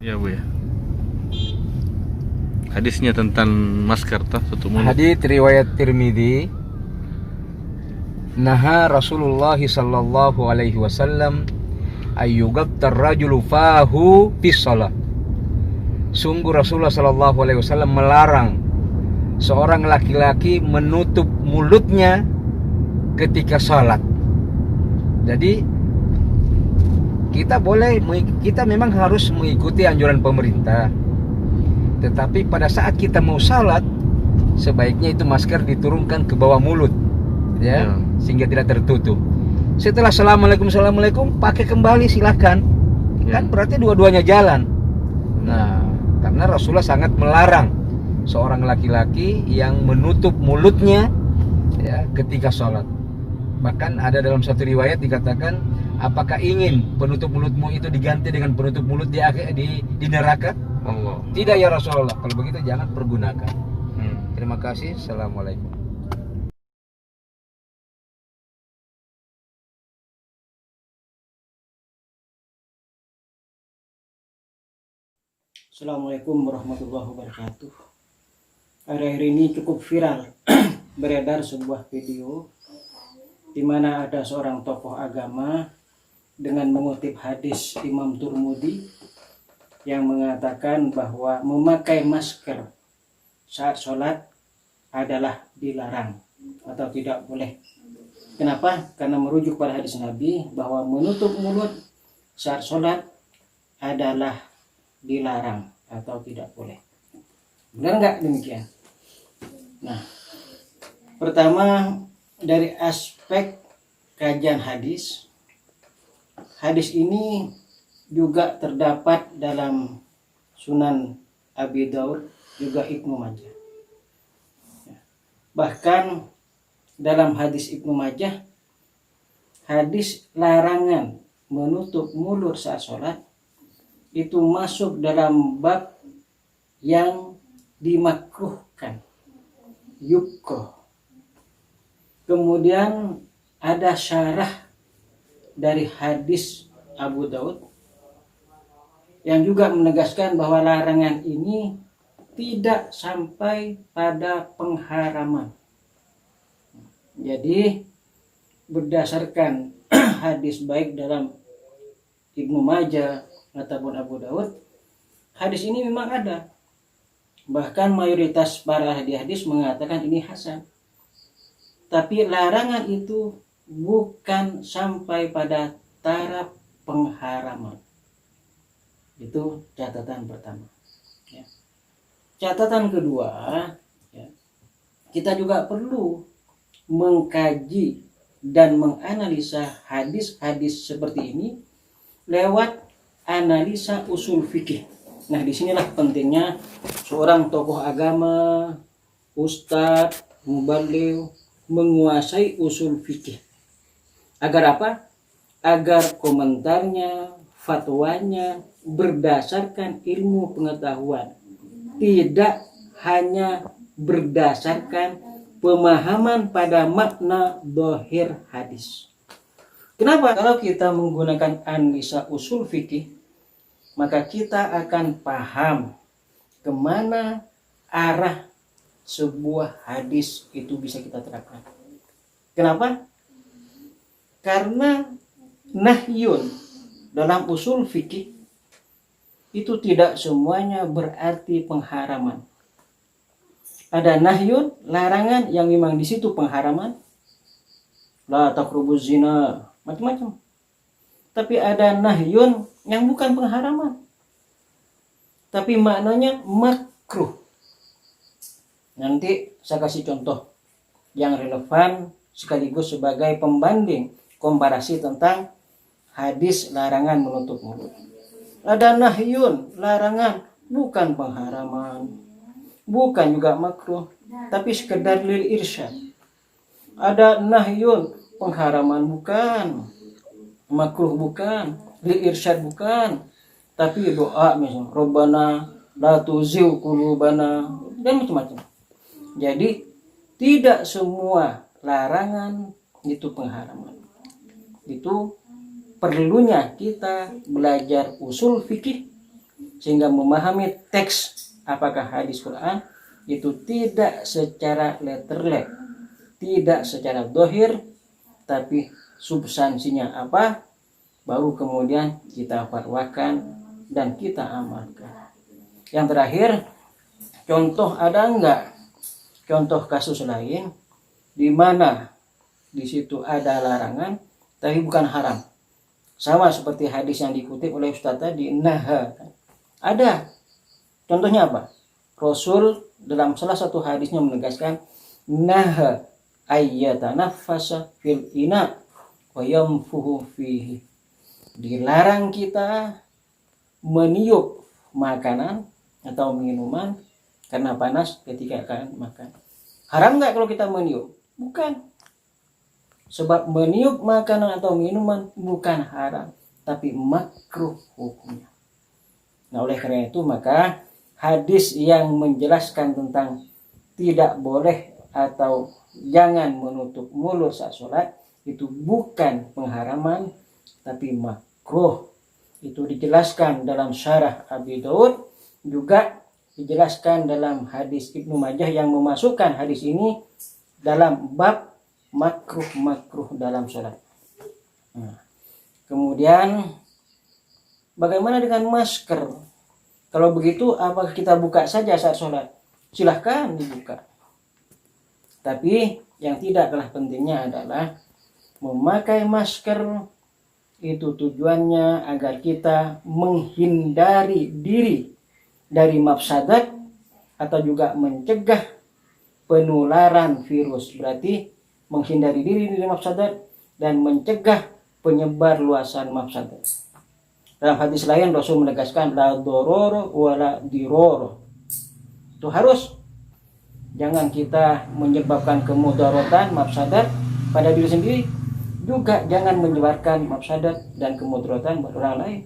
Ya Bu ya. Hadisnya tentang masker tutup mulut. Hadits riwayat Tirmidzi, naha Rasulullah sallallahu alaihi wasallam ayyughattar rajulu fahu fis shalah. Sungguh Rasulullah sallallahu alaihi wasallam melarang seorang laki-laki menutup mulutnya ketika salat. Jadi kita memang harus mengikuti anjuran pemerintah. Tetapi pada saat kita mau salat, sebaiknya itu masker diturunkan ke bawah mulut, ya, sehingga tidak tertutup. Setelah assalamualaikum pakai kembali silakan. Kan berarti dua-duanya jalan. Nah, karena Rasulullah sangat melarang seorang laki-laki yang menutup mulutnya, ya, ketika salat. Bahkan ada dalam satu riwayat dikatakan, apakah ingin penutup mulutmu itu diganti dengan penutup mulut di neraka? Allah. Tidak ya Rasulullah. Kalau begitu jangan pergunakan. Terima kasih. Assalamualaikum. Assalamualaikum warahmatullahi wabarakatuh. Akhir-akhir ini cukup viral beredar sebuah video di mana ada seorang tokoh agama dengan mengutip hadis Imam Turmudi yang mengatakan bahwa memakai masker saat sholat adalah dilarang atau tidak boleh. Kenapa? Karena merujuk pada hadis Nabi bahwa menutup mulut saat sholat adalah dilarang atau tidak boleh. Benar nggak demikian? Nah, pertama dari aspek kajian hadis ini juga terdapat dalam Sunan Abi Daud, juga Ibnu Majah. Bahkan dalam hadis Ibnu Majah, hadis larangan menutup mulut saat sholat itu masuk dalam bab yang dimakruhkan, yukoh. Kemudian ada syarah dari hadis Abu Daud yang juga menegaskan bahwa larangan ini tidak sampai pada pengharaman. Jadi berdasarkan hadis baik dalam Ibnu Majah ataupun Abu Daud, hadis ini memang ada. Bahkan mayoritas para ahli hadis mengatakan ini hasan. Tapi larangan itu bukan sampai pada taraf pengharaman. Itu catatan pertama. Ya. Catatan kedua, ya, kita juga perlu mengkaji dan menganalisa hadis-hadis seperti ini lewat analisa usul fikih. Nah, disinilah pentingnya seorang tokoh agama, ustadz, mubaligh menguasai usul fikih. Agar apa? Agar komentarnya, fatwanya berdasarkan ilmu pengetahuan, tidak hanya berdasarkan pemahaman pada makna dhahir hadis. Kenapa? Kalau kita menggunakan analisa usul fikih, maka kita akan paham kemana arah sebuah hadis itu bisa kita terapkan. Kenapa? Karena nahyun dalam usul fikih itu tidak semuanya berarti pengharaman. Ada nahyun, larangan yang memang di situ pengharaman. La taqrabuz zina, macam-macam. Tapi ada nahyun yang bukan pengharaman, tapi maknanya makruh. Nanti saya kasih contoh yang relevan sekaligus sebagai pembanding komparasi tentang hadis larangan menutup mulut. Ada nahyun, larangan, bukan pengharaman, bukan juga makruh, tapi sekedar lil irsyad. Ada nahyun, pengharaman bukan, makruh bukan, lil irsyad bukan, tapi doa misalnya Rabbana la tuzigh qulubana dan macam-macam. Jadi tidak semua larangan itu pengharaman. Itu perlunya kita belajar usul fikih sehingga memahami teks apakah hadis Quran itu tidak secara letterlek, tidak secara dohir, tapi substansinya apa, baru kemudian kita fatwakan dan kita amalkan. Yang terakhir, contoh ada enggak contoh kasus lain di mana di situ ada larangan tapi bukan haram, sama seperti hadis yang dikutip oleh Ustaz tadi, naha. Ada contohnya apa? Rasul dalam salah satu hadisnya menegaskan naha ayyatanaffasa fil ina wa yamfuhu fihi. Dilarang kita meniup makanan atau minuman karena panas ketika akan makan. Haram nggak kalau kita meniup? Bukan. Sebab meniup makanan atau minuman bukan haram, tapi makruh hukumnya. Nah, oleh karena itu maka hadis yang menjelaskan tentang tidak boleh atau jangan menutup mulut saat sholat itu bukan pengharaman, tapi makruh. Itu dijelaskan dalam syarah Abi Daud, juga dijelaskan dalam hadis Ibnu Majah yang memasukkan hadis ini dalam bab makruh dalam sholat. Nah, kemudian bagaimana dengan masker? Kalau begitu apakah kita buka saja saat sholat? Silahkan dibuka. Tapi yang tidak kalah pentingnya adalah memakai masker itu tujuannya agar kita menghindari diri dari mafsadat atau juga mencegah penularan virus. Berarti menghindari diri dari mafsadat dan mencegah penyebar luasan mafsadat. Dalam hadis lain Rasul menegaskan la dororo wala diroro. Itu harus. Jangan kita menyebabkan kemudaratan mafsadat pada diri sendiri, juga jangan menyebarkan mafsadat dan kemudaratan buat orang lain.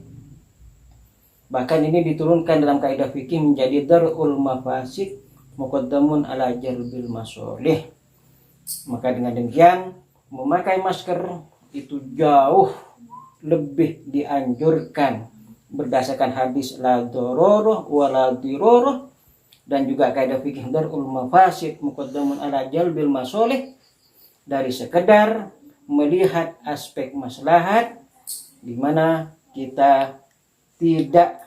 Bahkan ini diturunkan dalam kaidah fikih menjadi darul mafasid muqaddamun ala jalbil masolih. Maka dengan demikian memakai masker itu jauh lebih dianjurkan berdasarkan hadis la dororo wala diroro, dan juga kaidah fikih darul mafasid muqaddamun ala jalbil masolih, dari sekedar melihat aspek maslahat di mana kita tidak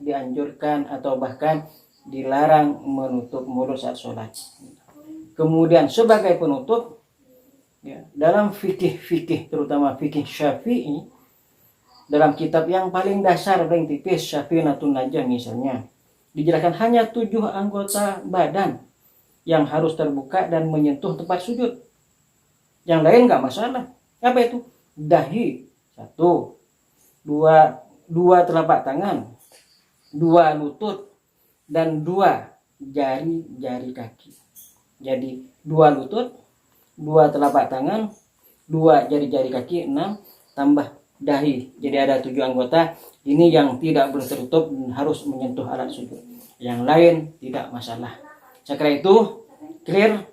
dianjurkan atau bahkan dilarang menutup mulut saat sholat. Kemudian sebagai penutup, dalam fikih terutama fikih Syafi'i, dalam kitab yang paling dasar paling tipis Syafi'inatun Najah misalnya, dijelaskan hanya 7 anggota badan yang harus terbuka dan menyentuh tempat sujud. Yang lain nggak masalah. Apa itu? Dahi 1, 2 telapak tangan, 2 lutut, dan 2 jari kaki. Jadi 2 lutut, 2 telapak tangan, 2 jari kaki, 6 tambah dahi. Jadi ada 7 anggota. Ini yang tidak boleh tertutup dan harus menyentuh alat sujud. Yang lain tidak masalah. Sekarang itu clear.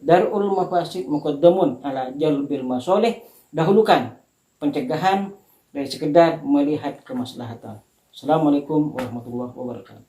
Darul mafasid muqaddamun ala jalbil masolih. Dahulukan pencegahan dari sekedar melihat kemaslahatan. Assalamualaikum warahmatullahi wabarakatuh.